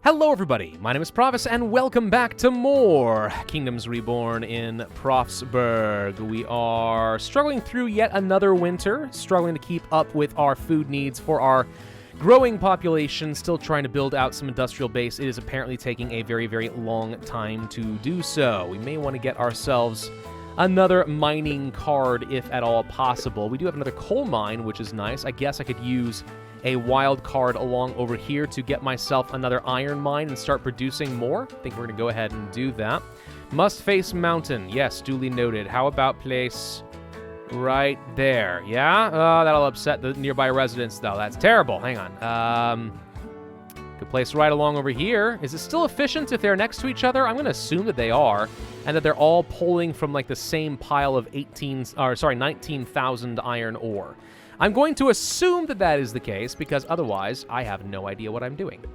Hello everybody, my name is Pravus, and welcome back to more Kingdoms Reborn in Pravsburg. We are struggling through yet another winter, struggling to keep up with our food needs for our growing population, still trying to build out some industrial base. It is apparently taking a very, very long time to do so. We may want to get ourselves another mining card if at all possible. We do have another coal mine, which is nice. I guess I could use a wild card along over here to get myself another iron mine and start producing more. I think we're going to go ahead and do that. Must face mountain. Yes, duly noted. How about place right there? Yeah? That'll upset the nearby residents, though. That's terrible. Hang on. Good place right along over here. Is it still efficient if they're next to each other? I'm going to assume that they are, and that they're all pulling from like the same pile of 19,000 iron ore. I'm going to assume that that is the case, because otherwise I have no idea what I'm doing.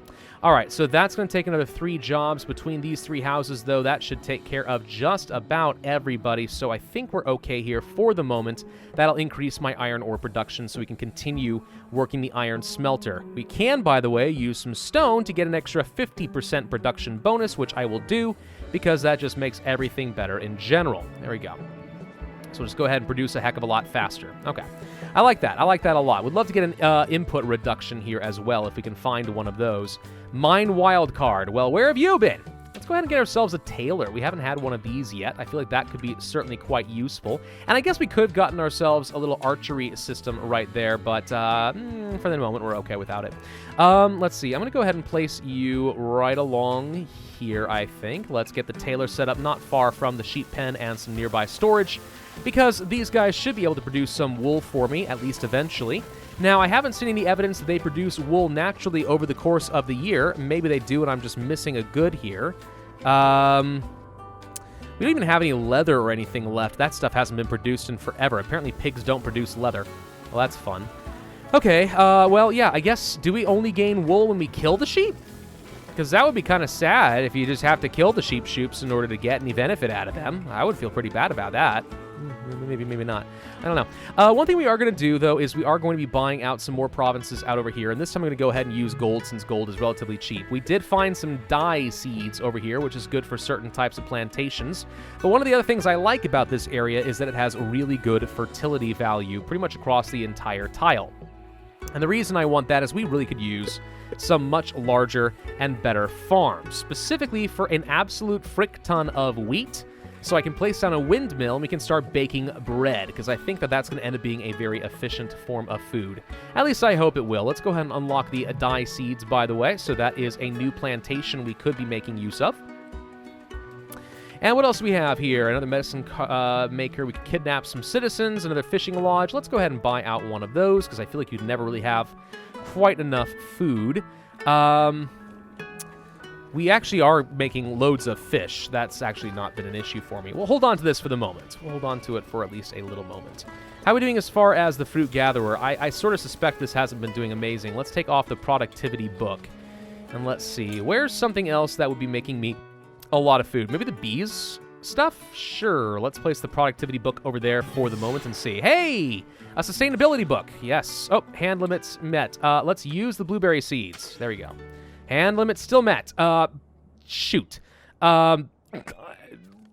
All right, so that's going to take another 3 jobs between these 3 houses, though. That should take care of just about everybody, so I think we're okay here for the moment. That'll increase my iron ore production so we can continue working the iron smelter. We can, by the way, use some stone to get an extra 50% production bonus, which I will do, because that just makes everything better in general. There we go. So we'll just go ahead and produce a heck of a lot faster. Okay. I like that. I like that a lot. Would love to get an input reduction here as well if we can find one of those. Mine wild card. Well, where have you been? Let's go ahead and get ourselves a tailor. We haven't had one of these yet. I feel like that could be certainly quite useful. And I guess we could have gotten ourselves a little archery system right there, but for the moment, we're okay without it. Let's see. I'm going to go ahead and place you right along here, I think. Let's get the tailor set up not far from the sheep pen and some nearby storage, because these guys should be able to produce some wool for me, at least eventually. Now, I haven't seen any evidence that they produce wool naturally over the course of the year. Maybe they do, and I'm just missing a good here. We don't even have any leather or anything left. That stuff hasn't been produced in forever. Apparently, pigs don't produce leather. Well, that's fun. Okay, well, yeah, I guess, do we only gain wool when we kill the sheep? Because that would be kind of sad if you just have to kill the sheep shoops in order to get any benefit out of them. I would feel pretty bad about that. Maybe not. I don't know. One thing we are going to do, though, is we are going to be buying out some more provinces out over here. And this time I'm going to go ahead and use gold, since gold is relatively cheap. We did find some dye seeds over here, which is good for certain types of plantations. But one of the other things I like about this area is that it has really good fertility value pretty much across the entire tile. And the reason I want that is we really could use some much larger and better farms, specifically for an absolute frick ton of wheat, so I can place down a windmill and we can start baking bread, because I think that that's going to end up being a very efficient form of food. At least I hope it will. Let's go ahead and unlock the dye seeds, by the way, so that is a new plantation we could be making use of. And what else do we have here? Another medicine maker. We could kidnap some citizens, another fishing lodge. Let's go ahead and buy out one of those, because I feel like you'd never really have quite enough food. We actually are making loads of fish. That's actually not been an issue for me. We'll hold on to this for the moment. We'll hold on to it for at least a little moment. How are we doing as far as the fruit gatherer? I sort of suspect this hasn't been doing amazing. Let's take off the productivity book. And let's see. Where's something else that would be making me a lot of food? Maybe the bees stuff? Sure. Let's place the productivity book over there for the moment and see. Hey! A sustainability book. Yes. Oh, hand limits met. Let's use the blueberry seeds. There we go. Hand limit still met. Shoot. The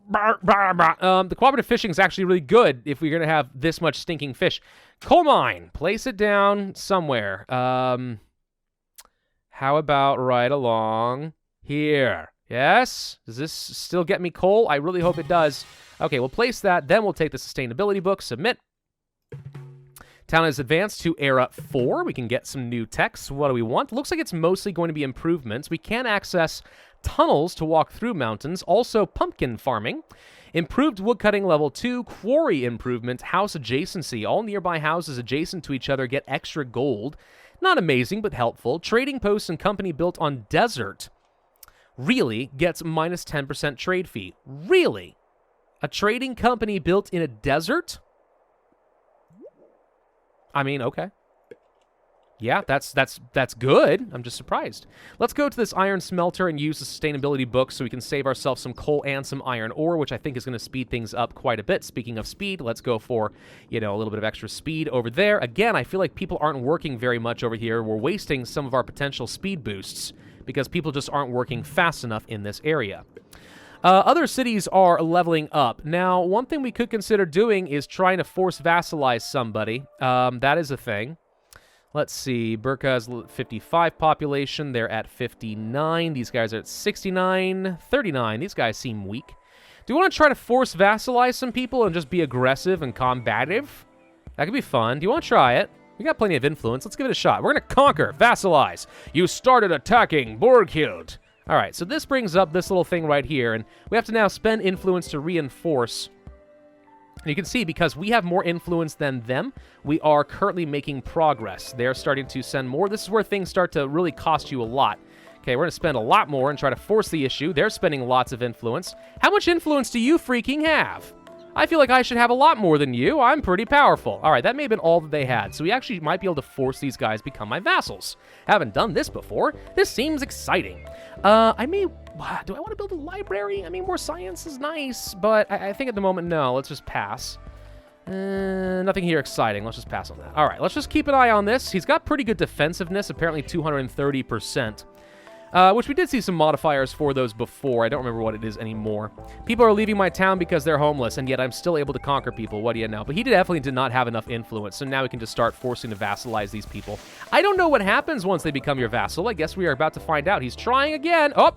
cooperative fishing is actually really good if we're going to have this much stinking fish. Coal mine. Place it down somewhere. How about right along here? Yes? Does this still get me coal? I really hope it does. Okay, we'll place that. Then we'll take the sustainability book. Submit. Town is advanced to Era 4. We can get some new techs. What do we want? Looks like it's mostly going to be improvements. We can access tunnels to walk through mountains. Also, pumpkin farming. Improved woodcutting level 2. Quarry improvement. House adjacency. All nearby houses adjacent to each other get extra gold. Not amazing, but helpful. Trading posts and company built on desert really gets minus 10% trade fee. Really? A trading company built in a desert? I mean, okay. Yeah, that's good. I'm just surprised. Let's go to this iron smelter and use the sustainability book so we can save ourselves some coal and some iron ore, which I think is going to speed things up quite a bit. Speaking of speed, let's go for, a little bit of extra speed over there. Again, I feel like people aren't working very much over here. We're wasting some of our potential speed boosts because people just aren't working fast enough in this area. Other cities are leveling up. Now, one thing we could consider doing is trying to force vassalize somebody. That is a thing. Let's see. Burka has 55 population. They're at 59. These guys are at 69. 39. These guys seem weak. Do you want to try to force vassalize some people and just be aggressive and combative? That could be fun. Do you want to try it? We got plenty of influence. Let's give it a shot. We're going to conquer, vassalize. You started attacking Borghild. All right, so this brings up this little thing right here, and we have to now spend influence to reinforce. And you can see, because we have more influence than them, we are currently making progress. They're starting to send more. This is where things start to really cost you a lot. Okay, we're going to spend a lot more and try to force the issue. They're spending lots of influence. How much influence do you freaking have? I feel like I should have a lot more than you. I'm pretty powerful. All right, that may have been all that they had. So we actually might be able to force these guys to become my vassals. Haven't done this before. This seems exciting. Do I want to build a library? I mean, more science is nice, but I think at the moment, no. Let's just pass. Nothing here exciting. Let's just pass on that. All right, let's just keep an eye on this. He's got pretty good defensiveness, apparently 230%. Which we did see some modifiers for those before. I don't remember what it is anymore. People are leaving my town because they're homeless, and yet I'm still able to conquer people. What do you know? But he definitely did not have enough influence, so now we can just start forcing to vassalize these people. I don't know what happens once they become your vassal. I guess we are about to find out. He's trying again. Oh,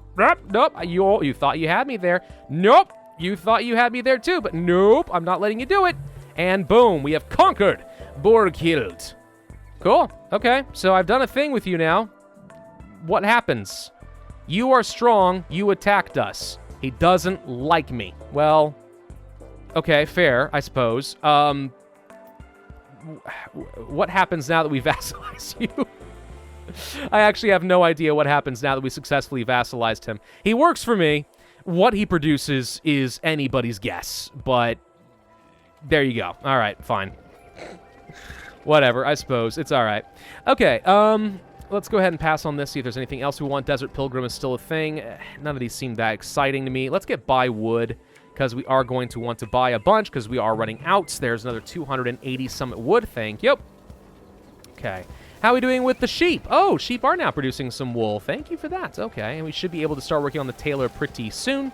nope. You thought you had me there. Nope. You thought you had me there too, but nope. I'm not letting you do it. And boom, we have conquered Borghild. Cool. Okay, so I've done a thing with you now. What happens? You are strong. You attacked us. He doesn't like me. Well, okay, fair, I suppose. What happens now that we vassalize you? I actually have no idea what happens now that we successfully vassalized him. He works for me. What he produces is anybody's guess, but there you go. All right, fine. Whatever, I suppose. It's all right. Okay, let's go ahead and pass on this, see if there's anything else we want. Desert Pilgrim is still a thing. None of these seem that exciting to me. Let's get buy wood, because we are going to want to buy a bunch, because we are running out. There's another 280 summit wood. Thank you. Okay. How are we doing with the sheep? Oh, sheep are now producing some wool. Thank you for that. Okay, and we should be able to start working on the tailor pretty soon,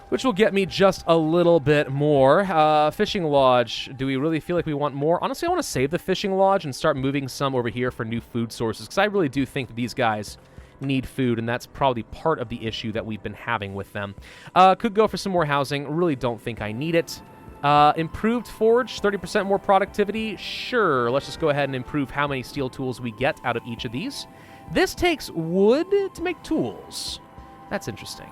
which will get me just a little bit more. Fishing lodge. Do we really feel like we want more? Honestly, I want to save the fishing lodge and start moving some over here for new food sources, because I really do think that these guys need food, and that's probably part of the issue that we've been having with them. Could go for some more housing. Really don't think I need it. Improved forge, 30% more productivity. Sure, let's just go ahead and improve how many steel tools we get out of each of these. This takes wood to make tools. That's interesting.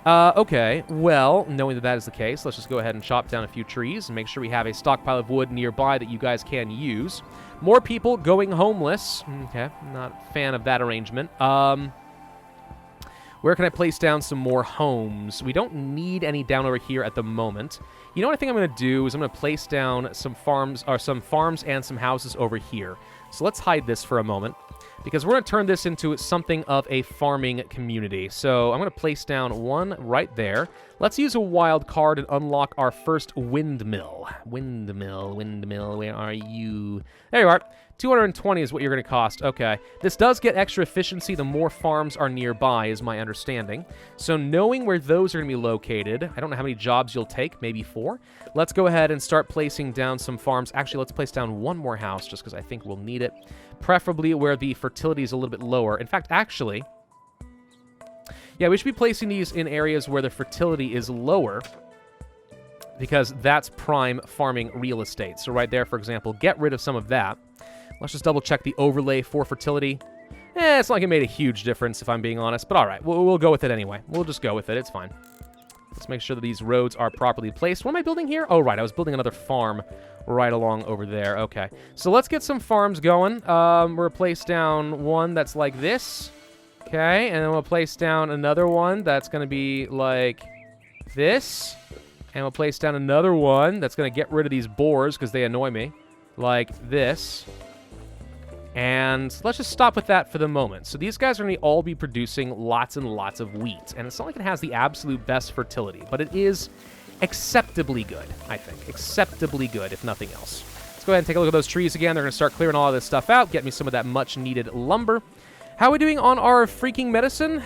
Okay, well, knowing that that is the case, let's just go ahead and chop down a few trees and make sure we have a stockpile of wood nearby that you guys can use. More people going homeless. Okay, not a fan of that arrangement. Where can I place down some more homes? We don't need any down over here at the moment. You know what I think I'm going to do is I'm going to place down some farms and some houses over here. So let's hide this for a moment, because we're going to turn this into something of a farming community. So I'm going to place down one right there. Let's use a wild card and unlock our first windmill. Windmill, where are you? There you are. 220 is what you're going to cost. Okay. This does get extra efficiency the more farms are nearby, is my understanding. So knowing where those are going to be located, I don't know how many jobs you'll take, maybe 4. Let's go ahead and start placing down some farms. Actually, let's place down one more house just because I think we'll need it. Preferably where the fertility is a little bit lower. In fact, actually, yeah, we should be placing these in areas where the fertility is lower, because that's prime farming real estate. So right there, for example, get rid of some of that. Let's just double check the overlay for fertility. It's not like it made a huge difference, if I'm being honest, but all right, we'll go with it anyway. We'll just go with it. It's fine. Let's make sure that these roads are properly placed. What am I building here? Oh, right, I was building another farm right along over there. Okay, so let's get some farms going. We'll place down one that's like this. Okay, and then we'll place down another one that's going to be like this. And we'll place down another one that's going to get rid of these boars because they annoy me, like this. And let's just stop with that for the moment. So these guys are going to all be producing lots and lots of wheat. And it's not like it has the absolute best fertility, but it is acceptably good, I think. Acceptably good, if nothing else. Let's go ahead and take a look at those trees again. They're going to start clearing all of this stuff out, get me some of that much-needed lumber. How are we doing on our freaking medicine?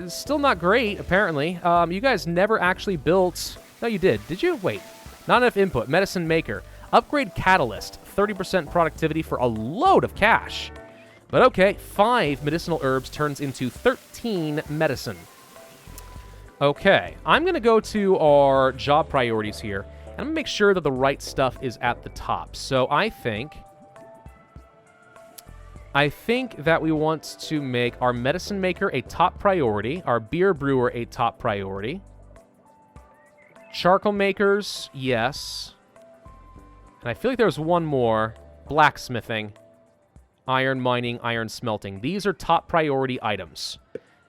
Still not great, apparently. You guys never actually built... No, you did. Did you? Wait. Not enough input. Medicine maker. Upgrade catalyst. 30% productivity for a load of cash. But okay, 5 medicinal herbs turns into 13 medicine. Okay, I'm going to go to our job priorities here, and I'm going to make sure that the right stuff is at the top. So I think that we want to make our medicine maker a top priority, our beer brewer a top priority. Charcoal makers, yes. And I feel like there's one more. Blacksmithing, iron mining, iron smelting. These are top priority items.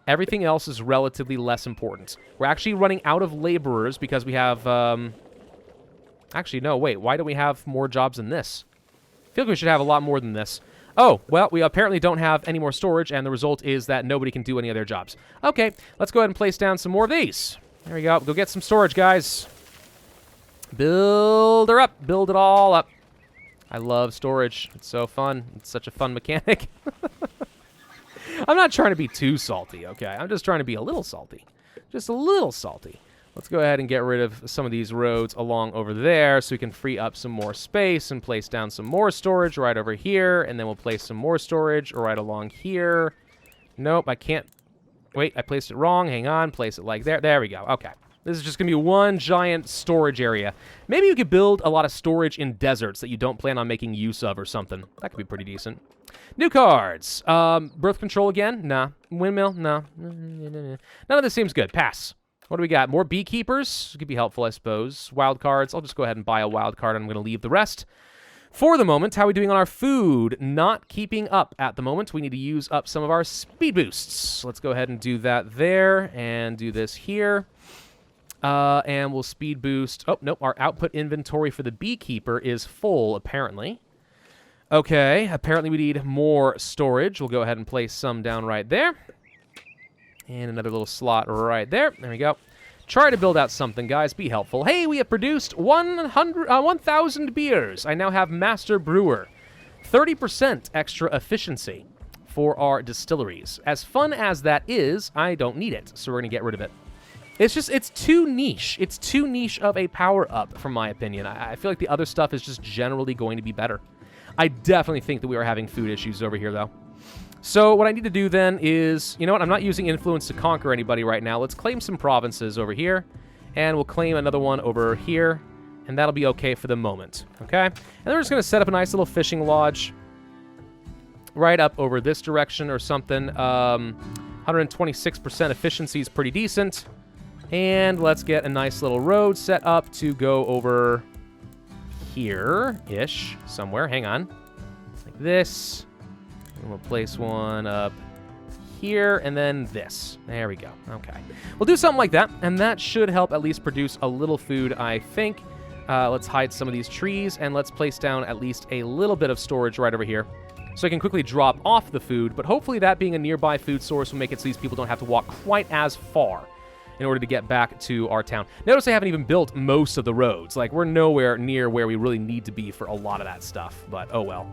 Everything else is relatively less important. We're actually running out of laborers because we have... Actually, no, wait. Why don't we have more jobs than this? I feel like we should have a lot more than this. Oh, well, we apparently don't have any more storage, and the result is that nobody can do any of their jobs. Okay, let's go ahead and place down some more of these. There we go. Go get some storage, guys. Build her up. Build it all up. I love storage. It's so fun. It's such a fun mechanic. I'm not trying to be too salty, okay? I'm just trying to be a little salty. Just a little salty. Let's go ahead and get rid of some of these roads along over there so we can free up some more space and place down some more storage right over here. And then we'll place some more storage right along here. Nope, I can't. Wait, I placed it wrong. Hang on. Place it like there. There we go. Okay. This is just going to be one giant storage area. Maybe you could build a lot of storage in deserts that you don't plan on making use of or something. That could be pretty decent. New cards. Birth control again? Nah. Windmill? No. None of this seems good. Pass. What do we got? More beekeepers? Could be helpful, I suppose. Wild cards. I'll just go ahead and buy a wild card. I'm going to leave the rest. For the moment, how are we doing on our food? Not keeping up at the moment. We need to use up some of our speed boosts. Let's go ahead and do that there and do this here. And we'll speed boost. Oh, nope. Our output inventory for the beekeeper is full, apparently. Okay. Apparently we need more storage. We'll go ahead and place some down right there. And another little slot right there. There we go. Try to build out something, guys. Be helpful. Hey, we have produced 1,000 beers. I now have Master Brewer. 30% extra efficiency for our distilleries. As fun as that is, I don't need it, so we're going to get rid of it. It's too niche. It's too niche of a power-up, from my opinion. I feel like the other stuff is just generally going to be better. I definitely think that we are having food issues over here, though. So what I need to do then is, you know what, I'm not using influence to conquer anybody right now. Let's claim some provinces over here, and we'll claim another one over here, and that'll be okay for the moment, okay? And then we're just going to set up a nice little fishing lodge right up over this direction or something. 126% efficiency is pretty decent. And let's get a nice little road set up to go over here-ish, somewhere. Hang on. Like this. And we'll place one up here, and then this. There we go. Okay. We'll do something like that, and that should help at least produce a little food, I think. Let's hide some of these trees, and let's place down at least a little bit of storage right over here, so I can quickly drop off the food, but hopefully that being a nearby food source will make it so these people don't have to walk quite as far in order to get back to our town. Notice I haven't even built most of the roads. Like, we're nowhere near where we really need to be for a lot of that stuff, but oh well.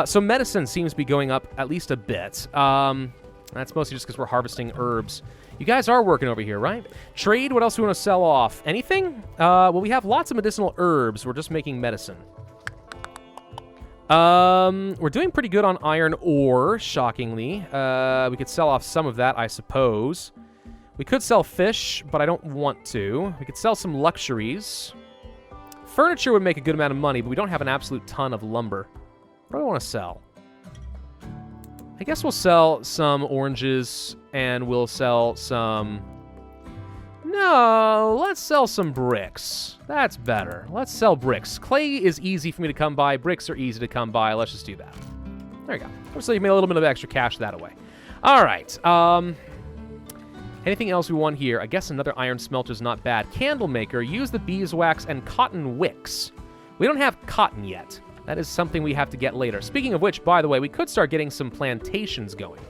So medicine seems to be going up at least a bit. That's mostly just because we're harvesting herbs. You guys are working over here, right? Trade, what else do we want to sell off? Anything? Well, we have lots of medicinal herbs. We're just making medicine. We're doing pretty good on iron ore, shockingly. We could sell off some of that, I suppose. We could sell fish, but I don't want to. We could sell some luxuries. Furniture would make a good amount of money, but we don't have an absolute ton of lumber. What do I want to sell? I guess we'll sell some oranges, and we'll sell some... No, let's sell some bricks. That's better. Let's sell bricks. Clay is easy for me to come by. Bricks are easy to come by. Let's just do that. There you go. So you made a little bit of extra cash that away. All right. Anything else we want here? I guess another iron smelter is not bad. Candle maker. Use the beeswax and cotton wicks. We don't have cotton yet. That is something we have to get later. Speaking of which, by the way, we could start getting some plantations going,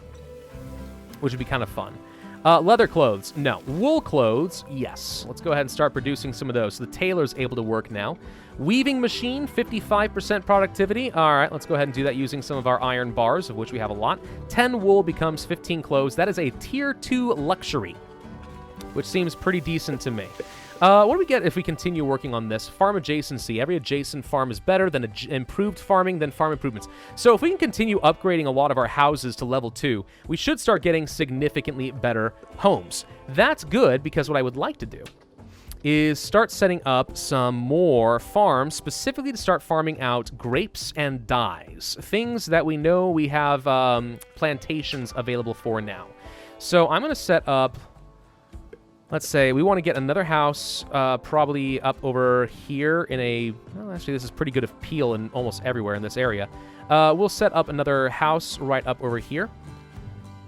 which would be kind of fun. Leather clothes, no. Wool clothes, yes. Let's go ahead and start producing some of those. So the tailor's able to work now. Weaving machine, 55% productivity. All right, let's go ahead and do that using some of our iron bars, of which we have a lot. 10 wool becomes 15 clothes. That is a tier 2 luxury, which seems pretty decent to me. What do we get if we continue working on this? Farm adjacency. Every adjacent farm is better than improved farming, than farm improvements. So if we can continue upgrading a lot of our houses to level 2, we should start getting significantly better homes. That's good, because what I would like to do is start setting up some more farms, specifically to start farming out grapes and dyes. Things that we know we have plantations available for now. So I'm going to set up... Let's say we want to get another house probably up over here in a... Well, actually, this is pretty good of peel in almost everywhere in this area. We'll set up another house right up over here.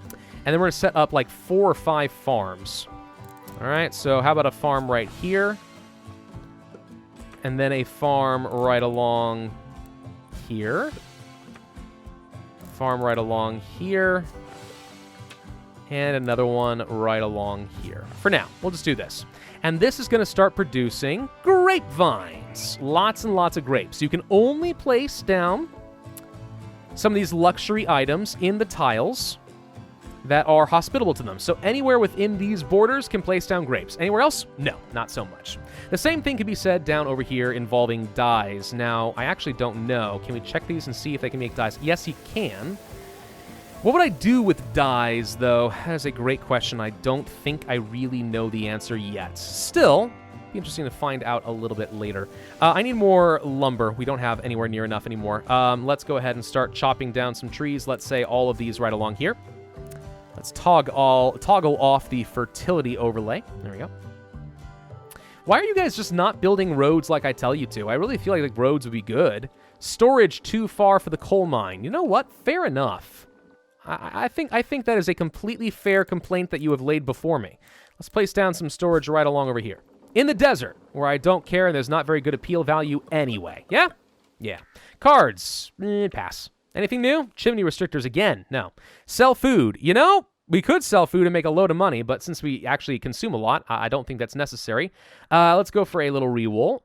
And then we're going to set up like 4 or 5 farms. All right, so how about a farm right here? And then a farm right along here. Farm right along here. And another one right along here. For now, we'll just do this. And this is going to start producing grapevines. Lots and lots of grapes. You can only place down some of these luxury items in the tiles that are hospitable to them. So anywhere within these borders can place down grapes. Anywhere else? No, not so much. The same thing can be said down over here involving dyes. Now, I actually don't know. Can we check these and see if they can make dyes? Yes, you can. What would I do with dyes, though? That is a great question. I don't think I really know the answer yet. Still, be interesting to find out a little bit later. I need more lumber. We don't have anywhere near enough anymore. Let's go ahead and start chopping down some trees. Let's say all of these right along here. Let's toggle off the fertility overlay. There we go. Why are you guys just not building roads like I tell you to? I really feel like the roads would be good. Storage too far for the coal mine. You know what? Fair enough. I think that is a completely fair complaint that you have laid before me. Let's place down some storage right along over here. In the desert, where I don't care and there's not very good appeal value anyway. Yeah? Yeah. Cards. Pass. Anything new? Chimney restrictors again. No. Sell food. You know, we could sell food and make a load of money, but since we actually consume a lot, I don't think that's necessary. Let's go for a little rewool.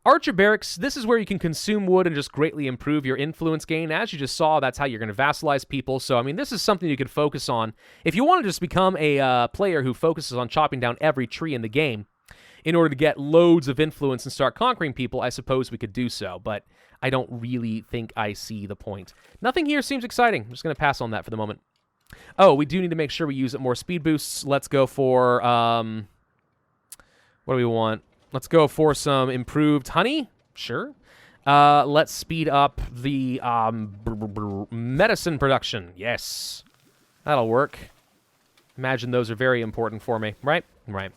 Archer Barracks, this is where you can consume wood and just greatly improve your influence gain. As you just saw, that's how you're going to vassalize people. So, I mean, this is something you could focus on. If you want to just become a player who focuses on chopping down every tree in the game in order to get loads of influence and start conquering people, I suppose we could do so. But I don't really think I see the point. Nothing here seems exciting. I'm just going to pass on that for the moment. Oh, we do need to make sure we use more speed boosts. Let's go for... what do we want? Let's go for some improved honey. Sure. Let's speed up the medicine production. Yes. That'll work. Imagine those are very important for me, right? Right.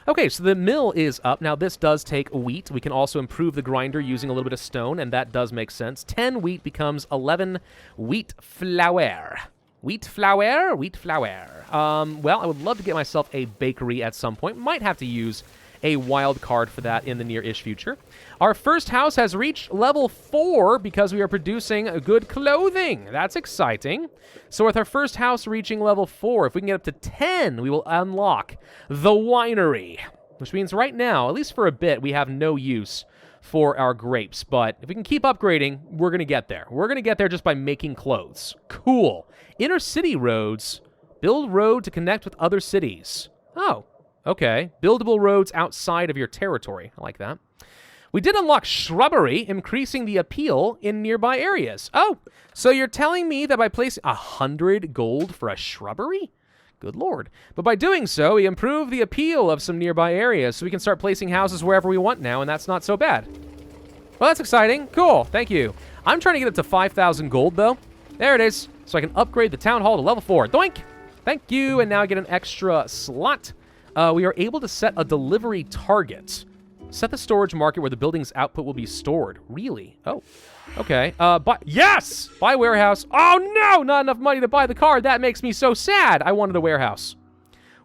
Okay, so the mill is up. Now, this does take wheat. We can also improve the grinder using a little bit of stone, and that does make sense. 10 wheat becomes 11 wheat flour. Wheat flour? Wheat flour. Well, I would love to get myself a bakery at some point. Might have to use a wild card for that in the near-ish future. Our first house has reached level 4 because we are producing good clothing. That's exciting. So with our first house reaching level 4, if we can get up to 10, we will unlock the winery, which means right now, at least for a bit, we have no use for our grapes. But if we can keep upgrading, we're going to get there. We're going to get there just by making clothes. Cool. Inner city roads. Build road to connect with other cities. Oh. Okay, buildable roads outside of your territory. I like that. We did unlock shrubbery, increasing the appeal in nearby areas. Oh, so you're telling me that by placing 100 gold for a shrubbery? Good lord. But by doing so, we improve the appeal of some nearby areas, so we can start placing houses wherever we want now, and that's not so bad. Well, that's exciting. Cool, thank you. I'm trying to get up to 5,000 gold, though. There it is. So I can upgrade the town hall to level 4. Doink! Thank you, and now I get an extra slot. We are able to set a delivery target. Set the storage market where the building's output will be stored. Really? Oh, okay. Yes! Buy warehouse. Oh, no! Not enough money to buy the car. That makes me so sad. I wanted a warehouse.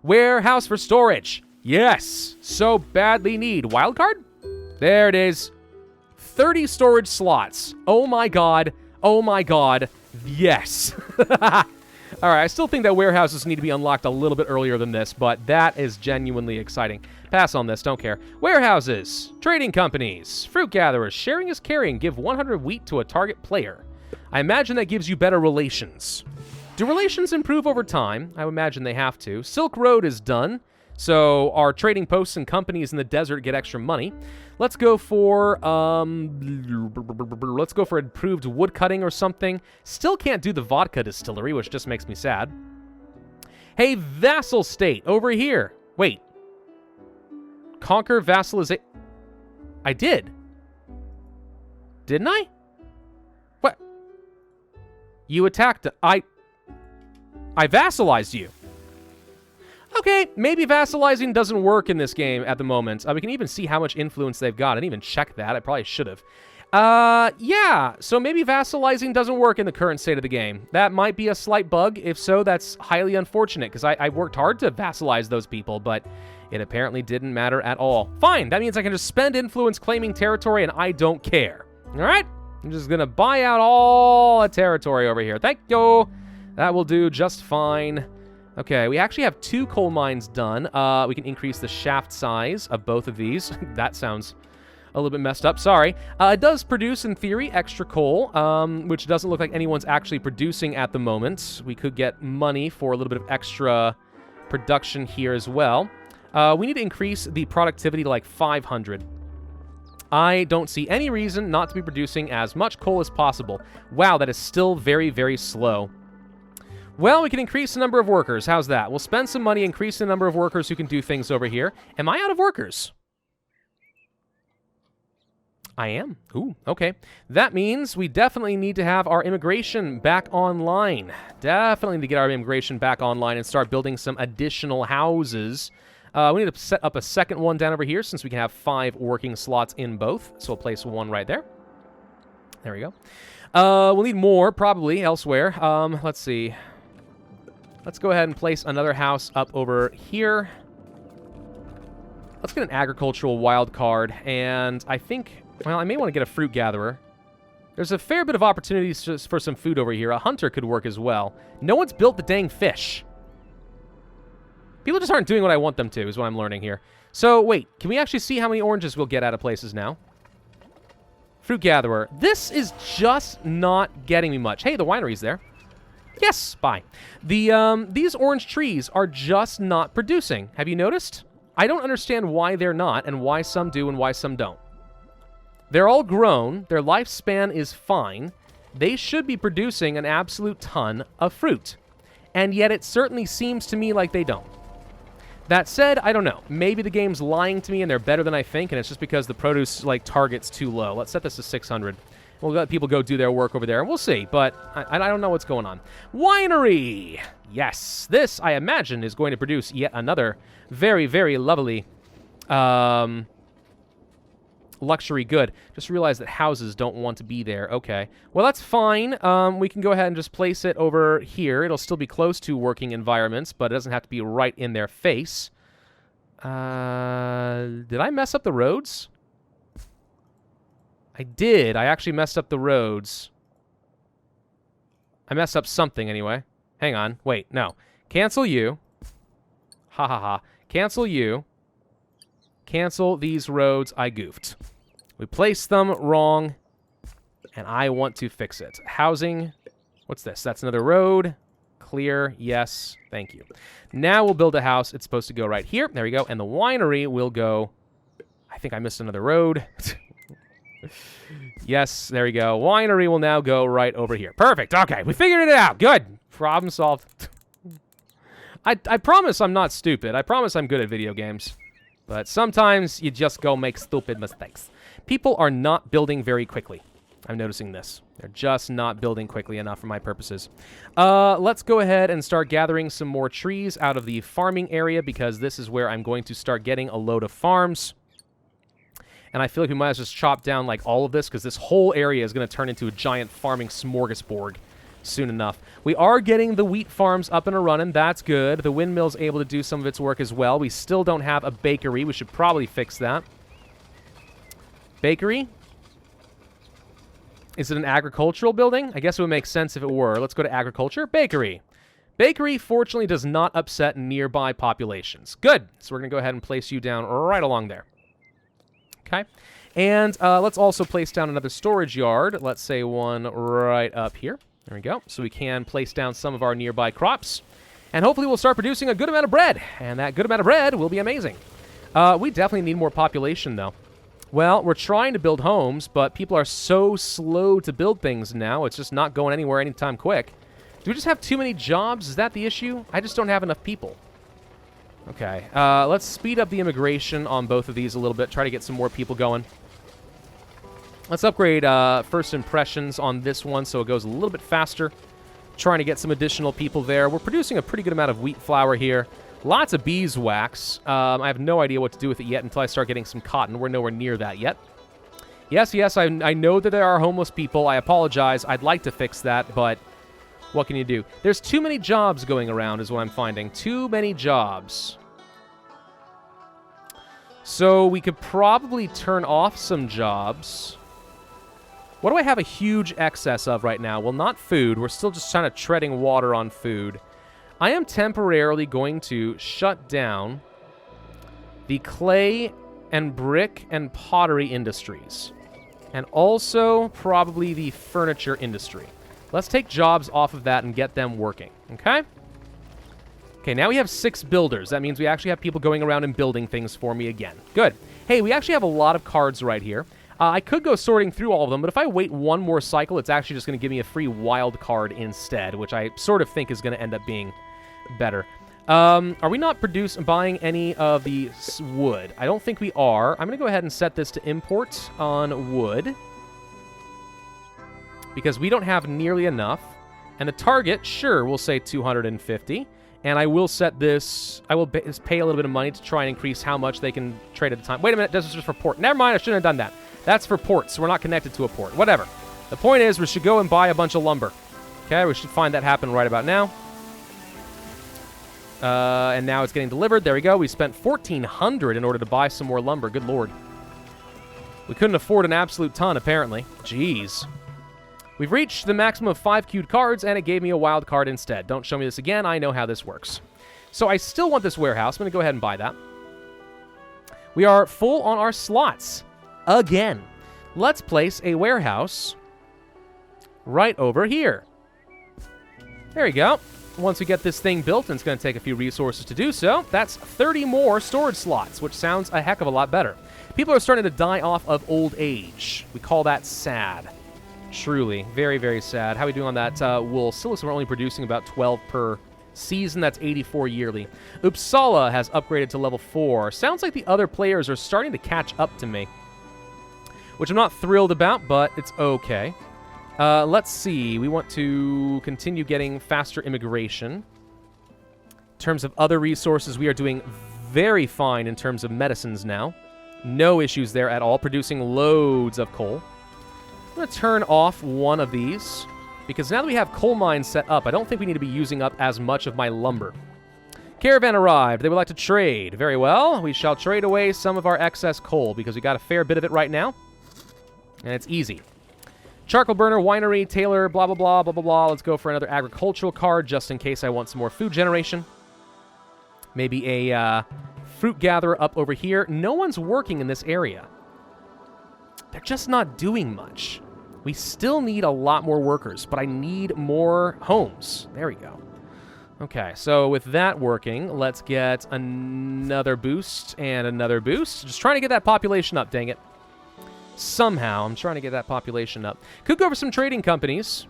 Warehouse for storage. Yes. So badly need. Wildcard? There it is. 30 storage slots. Oh, my God. Oh, my God. Yes. All right, I still think that warehouses need to be unlocked a little bit earlier than this, but that is genuinely exciting. Pass on this, don't care. Warehouses, trading companies, fruit gatherers, sharing is caring, give 100 wheat to a target player. I imagine that gives you better relations. Do relations improve over time? I would imagine they have to. Silk Road is done, so our trading posts and companies in the desert get extra money. Let's go for improved wood cutting or something. Still can't do the vodka distillery, which just makes me sad. Hey, vassal state, over here. Wait. Conquer vassalization. I did. Didn't I? What? You attacked. I vassalized you. Okay, maybe vassalizing doesn't work in this game at the moment. We can even see how much influence they've got. I didn't even check that. I probably should have. Yeah, so maybe vassalizing doesn't work in the current state of the game. That might be a slight bug. If so, that's highly unfortunate, because I worked hard to vassalize those people, but it apparently didn't matter at all. Fine, that means I can just spend influence claiming territory, and I don't care. All right? I'm just going to buy out all the territory over here. Thank you. That will do just fine. Okay, we actually have 2 coal mines done. We can increase the shaft size of both of these. That sounds a little bit messed up. Sorry. It does produce, in theory, extra coal, which doesn't look like anyone's actually producing at the moment. We could get money for a little bit of extra production here as well. We need to increase the productivity to like 500. I don't see any reason not to be producing as much coal as possible. Wow, that is still very, very slow. Well, we can increase the number of workers. How's that? We'll spend some money, increase the number of workers who can do things over here. Am I out of workers? I am. Ooh, okay. That means we definitely need to have our immigration back online. Definitely need to get our immigration back online and start building some additional houses. We need to set up a second one down over here since we can have 5 working slots in both. So we'll place one right there. There we go. We'll need more, probably, elsewhere. Let's see. Let's go ahead and place another house up over here. Let's get an agricultural wild card, and I think, well, I may want to get a fruit gatherer. There's a fair bit of opportunities just for some food over here. A hunter could work as well. No one's built the dang fish. People just aren't doing what I want them to, is what I'm learning here. So, wait, can we actually see how many oranges we'll get out of places now? Fruit gatherer. This is just not getting me much. Hey, the winery's there. Yes, bye. These orange trees are just not producing. Have you noticed? I don't understand why they're not and why some do and why some don't. They're all grown. Their lifespan is fine. They should be producing an absolute ton of fruit. And yet it certainly seems to me like they don't. That said, I don't know. Maybe the game's lying to me and they're better than I think, and it's just because the produce target's too low. Let's set this to 600. We'll let people go do their work over there, and we'll see, but I don't know what's going on. Winery! Yes, this, I imagine, is going to produce yet another very, very lovely luxury good. Just realized that houses don't want to be there. Okay. Well, that's fine. We can go ahead and just place it over here. It'll still be close to working environments, but it doesn't have to be right in their face. Did I mess up the roads? I did. I actually messed up the roads. I messed up something anyway. Hang on. Wait, no. Cancel you. Ha ha ha. Cancel you. Cancel these roads. I goofed. We placed them wrong, and I want to fix it. Housing. What's this? That's another road. Clear. Yes. Thank you. Now we'll build a house. It's supposed to go right here. There we go. And the winery will go... I think I missed another road. Yes, there we go. Winery will now go right over here. Perfect. Okay, we figured it out. Good. Problem solved. I promise I'm not stupid. I promise I'm good at video games. But sometimes you just go make stupid mistakes. People are not building very quickly. I'm noticing this. They're just not building quickly enough for my purposes. Let's go ahead and start gathering some more trees out of the farming area because this is where I'm going to start getting a load of farms. And I feel like we might as well just chop down all of this because this whole area is going to turn into a giant farming smorgasbord soon enough. We are getting the wheat farms up and running. That's good. The windmill's able to do some of its work as well. We still don't have a bakery. We should probably fix that. Bakery? Is it an agricultural building? I guess it would make sense if it were. Let's go to agriculture. Bakery. Bakery, fortunately, does not upset nearby populations. Good. So we're going to go ahead and place you down right along there. Okay. And let's also place down another storage yard. Let's say one right up here. There we go. So we can place down some of our nearby crops. And hopefully we'll start producing a good amount of bread. And that good amount of bread will be amazing. We definitely need more population, though. Well, we're trying to build homes, but people are so slow to build things now. It's just not going anywhere anytime quick. Do we just have too many jobs? Is that the issue? I just don't have enough people. Okay, let's speed up the immigration on both of these a little bit. Try to get some more people going. Let's upgrade first impressions on this one so it goes a little bit faster. Trying to get some additional people there. We're producing a pretty good amount of wheat flour here. Lots of beeswax. I have no idea what to do with it yet until I start getting some cotton. We're nowhere near that yet. Yes, I know that there are homeless people. I apologize. I'd like to fix that, but what can you do? There's too many jobs going around is what I'm finding. Too many jobs. So we could probably turn off some jobs. What do I have a huge excess of right now? Well, not food. We're still just kind of treading water on food. I am temporarily going to shut down the clay and brick and pottery industries. And also probably the furniture industry. Let's take jobs off of that and get them working, okay? Okay, now we have 6 builders. That means we actually have people going around and building things for me again. Good. Hey, we actually have a lot of cards right here. I could go sorting through all of them, but if I wait one more cycle, it's actually just going to give me a free wild card instead, which I sort of think is going to end up being better. Are we not buying any of the wood? I don't think we are. I'm going to go ahead and set this to import on wood, because we don't have nearly enough. And the target, sure, we'll say 250. And I will set this, I will pay a little bit of money to try and increase how much they can trade at a time. Wait a minute, this is just for port. Never mind, I shouldn't have done that. That's for ports, so we're not connected to a port. Whatever. The point is, we should go and buy a bunch of lumber. Okay, we should find that happen right about now. And now it's getting delivered. There we go. We spent $1,400 in order to buy some more lumber. Good lord. We couldn't afford an absolute ton, apparently. Jeez. We've reached the maximum of 5 queued cards, and it gave me a wild card instead. Don't show me this again. I know how this works. So I still want this warehouse. I'm going to go ahead and buy that. We are full on our slots. Again. Let's place a warehouse right over here. There we go. Once we get this thing built, and it's going to take a few resources to do so, that's 30 more storage slots, which sounds a heck of a lot better. People are starting to die off of old age. We call that sad. Truly. Very, very sad. How are we doing on that wool? Still looks like we're only producing about 12 per season. That's 84 yearly. Uppsala has upgraded to level 4. Sounds like the other players are starting to catch up to me, which I'm not thrilled about, but it's okay. Let's see. We want to continue getting faster immigration. In terms of other resources, we are doing very fine in terms of medicines now. No issues there at all. Producing loads of coal. I'm going to turn off one of these, because now that we have coal mines set up, I don't think we need to be using up as much of my lumber. Caravan arrived. They would like to trade. Very well. We shall trade away some of our excess coal, because we got a fair bit of it right now. And it's easy. Charcoal burner, winery, tailor, blah, blah, blah, blah, blah, blah. Let's go for another agricultural card, just in case I want some more food generation. Maybe a fruit gatherer up over here. No one's working in this area. They're just not doing much. We still need a lot more workers, but I need more homes. There we go. Okay, so with that working, let's get another boost and another boost. Just trying to get that population up, dang it. Somehow, I'm trying to get that population up. Could go for some trading companies,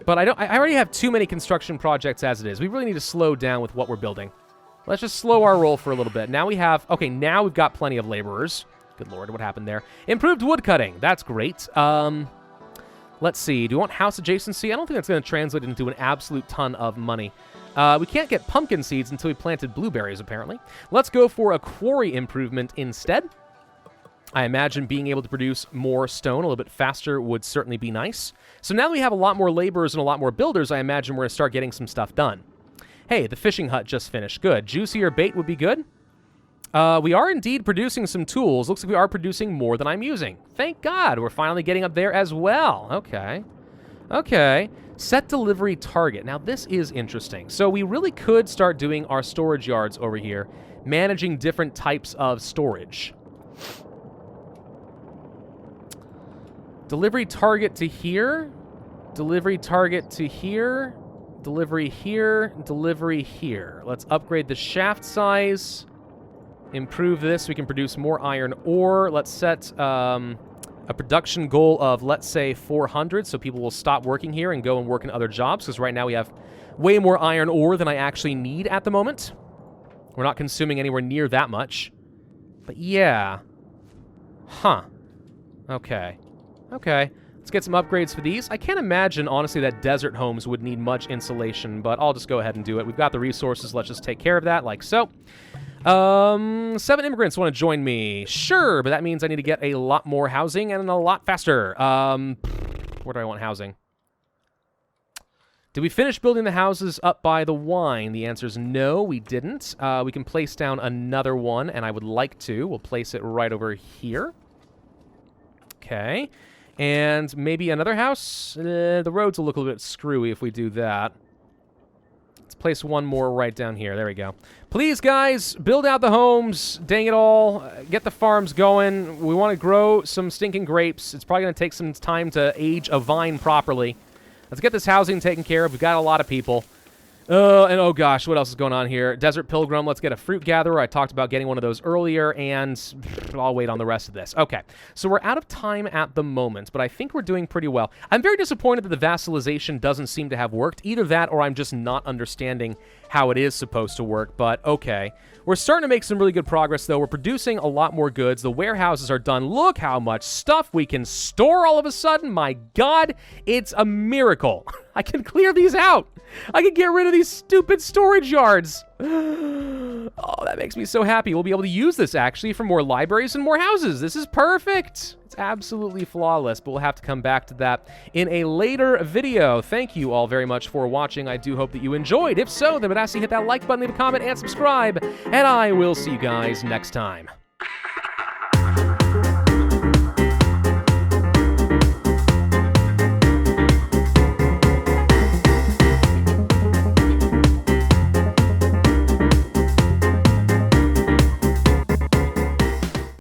but I already have too many construction projects as it is. We really need to slow down with what we're building. Let's just slow our roll for a little bit. Now we have, okay, now we've got plenty of laborers. Good lord, what happened there? Improved wood cutting. That's great. Let's see. Do we want house adjacency? I don't think that's going to translate into an absolute ton of money. We can't get pumpkin seeds until we planted blueberries, apparently. Let's go for a quarry improvement instead. I imagine being able to produce more stone a little bit faster would certainly be nice. So now that we have a lot more laborers and a lot more builders, I imagine we're going to start getting some stuff done. Hey, the fishing hut just finished. Good. Juicier bait would be good. We are indeed producing some tools. Looks like we are producing more than I'm using. Thank God. We're finally getting up there as well. Okay. Okay. Set delivery target. Now, this is interesting. So we really could start doing our storage yards over here, managing different types of storage. Delivery target to here. Delivery target to here. Delivery here. Delivery here. Let's upgrade the shaft size. Improve this. We can produce more iron ore. Let's set a production goal of, let's say, 400, so people will stop working here and go and work in other jobs, because right now we have way more iron ore than I actually need at the moment. We're not consuming anywhere near that much. But yeah. Huh. Okay. Okay. Let's get some upgrades for these. I can't imagine, honestly, that desert homes would need much insulation, but I'll just go ahead and do it. We've got the resources. Let's just take care of that, like so. 7 immigrants want to join me. Sure, but that means I need to get a lot more housing and a lot faster. Where do I want housing? Did we finish building the houses up by the wine? The answer is no, we didn't. We can place down another one, and I would like to. We'll place it right over here. Okay. And maybe another house? The roads will look a little bit screwy if we do that. Let's place one more right down here. There we go. Please, guys, build out the homes. Dang it all. Get the farms going. We want to grow some stinking grapes. It's probably going to take some time to age a vine properly. Let's get this housing taken care of. We've got a lot of people. And oh gosh, what else is going on here? Desert Pilgrim, let's get a fruit gatherer. I talked about getting one of those earlier, and I'll wait on the rest of this. Okay, so we're out of time at the moment, but I think we're doing pretty well. I'm very disappointed that the vassalization doesn't seem to have worked. Either that or I'm just not understanding how it is supposed to work, but okay. We're starting to make some really good progress, though. We're producing a lot more goods. The warehouses are done. Look how much stuff we can store all of a sudden. My God, it's a miracle. I can clear these out. I can get rid of these stupid storage yards. Oh, that makes me so happy. We'll be able to use this, actually, for more libraries and more houses. This is perfect. It's absolutely flawless, but we'll have to come back to that in a later video. Thank you all very much for watching. I do hope that you enjoyed. If so, then I'd ask you to hit that like button, leave a comment, and subscribe, and I will see you guys next time.